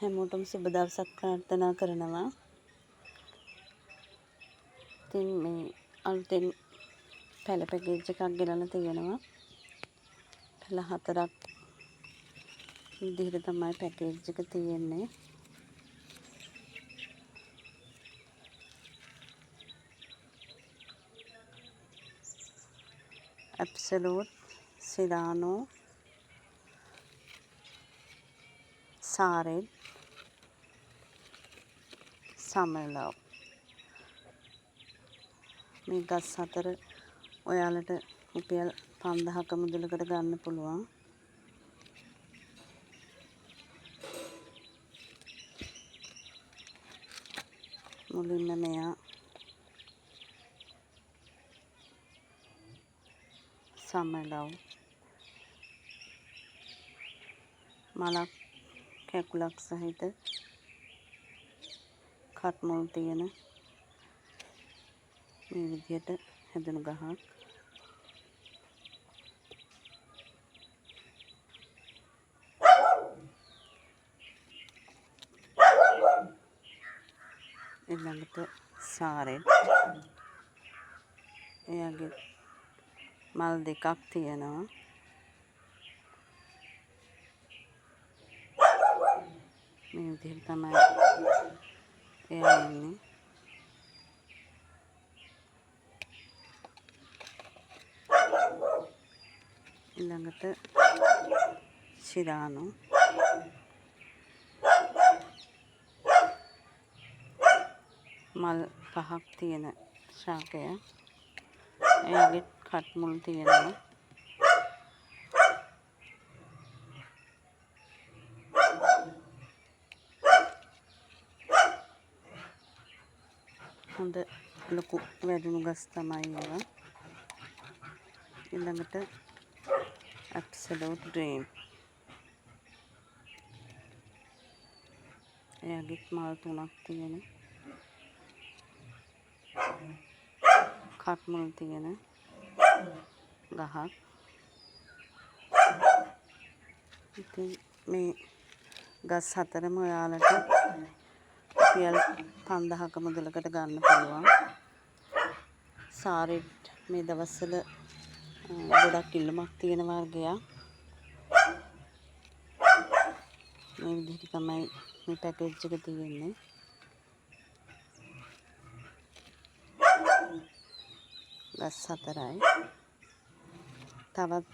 හැමෝටම සුබ දවසක් ප්‍රාර්ථනා කරනවා. ඉතින් මේ අලුතෙන් පැල පැකේජ් එකක් ගෙනල්ලා තියෙනවා. පැල 4ක් විදිහට තමයි පැකේජ් එක තියෙන්නේ. ඇබ්සලූට්, සිරානෝ, සාරෙඩ්, සමර්ලව්. මේ ගස් 4 ඔයාලට රුපියල් 5000ක මුදලකට ගන්න පුළුවන්. මුලින්ම මෙයා සමර්ලව් මලක් කැකුලක් සහිත කට්මුල් තියෙන මේ විදිහට හැදුණු ගහක්. ඊළඟට සාරෙඩ්. එයාගේ මල් දෙකක් තියෙනවා. මේ විදිහට තමයි එයා ඉන්නේ. ඊළඟට ශිරානෝ. මල් 5ක් තියෙන ශාකය. එයාගේ කට්මුල් තියෙනවා. හොඳ ලොකු වැඩුණු ගස් තමයි ඒවා. ඊළඟට ඇබ්සලූට් ග්‍රීන්. එයාගේ මල් 3ක් තියෙන කට්මුල් තියෙන ගහක්. ඉතින් මේ ගස් 4ම ඔයාලට රුපියල් 5000ක මුදලකට ගන්න පුළුවන්. සාරෙඩ් මේ දවස්වල ගොඩක් ඉල්ලුමක් තියෙන වර්ගයක්. මේ විදිහට තමයි මේ පැකේජ් එක තියෙන්නේ. ගස් 4යි. තවත්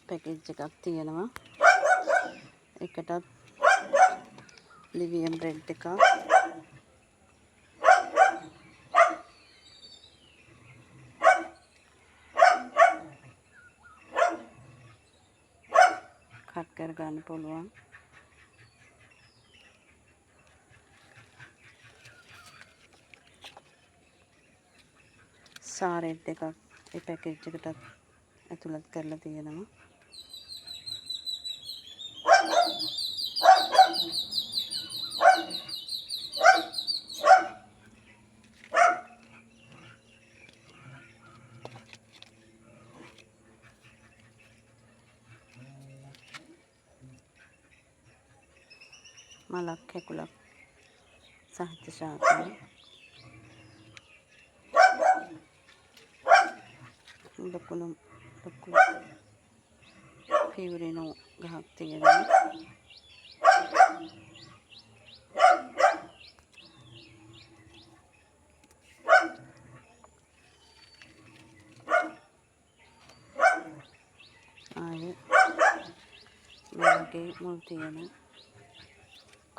පැකේජ් එකක් තියෙනවා. එකටත් ලිවියම් රෙඩ් එකක්. කට් කර ගන්න පුළුවන්. සාරෙඩ් එකක් ඒ පැකේජ් එකටත් ඇතුළත් කරලා තියෙනවා. මලක් කැකුලක් සහිත ශාකය. ලොකු පිවුරිනෝ ගහක් තියෙනවා. ආයේ මේකේ මුල් තියෙන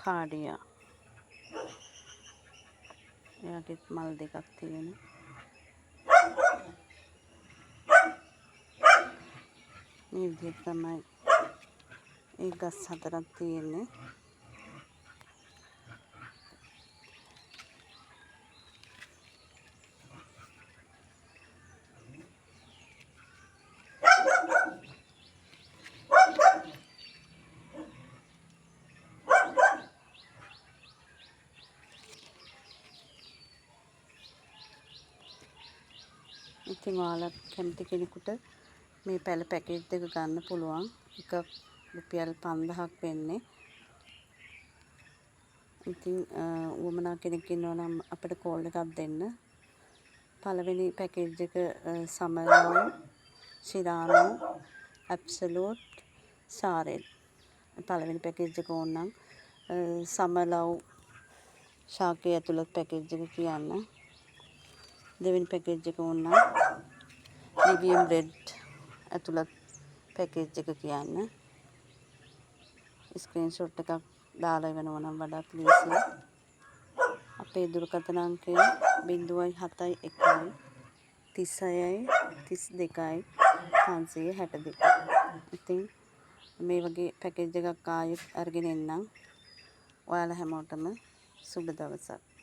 කාඩියා. එයාගේ මල් දෙකක් තියෙන මේ විදිහට තමයි ඒ ගස් 4ක් තියෙන්නේ. ඉතින් ඔයාලා කැමති කෙනෙකුට මේ පැල පැකේජ් එක ගන්න පුළුවන්. එක රුපියල් 5000ක් වෙන්නේ. ඉතින් වුමනා කෙනෙක් ඉන්නවා නම් අපිට කෝල් එකක් දෙන්න. පළවෙනි පැකේජ් එක සමරව, ශිරානෝ, ඇබ්සලූට්, සාරෙල්. පළවෙනි පැකේජ් එක ඕන නම් සමලව් ශාකයේ ඇතුළත් පැකේජ් එක කියන්න. දෙවෙනි පැකේජ් එක ඕන නම් ලිවියම් බ්‍රෙඩ් ඇතුළත් පැකේජ් එක කියන්න. ස්ක්‍රීන්ෂොට් එකක් දාලා එවනවා නම් වඩාත් ලේසියි. අපේ දුරකථන අංකය 071 36 32 562. ඉතින් මේ වගේ පැකේජ් එකක් ආයෙත් අරගෙන එන්නම්. ඔයාලා හැමෝටම සුබ දවසක්.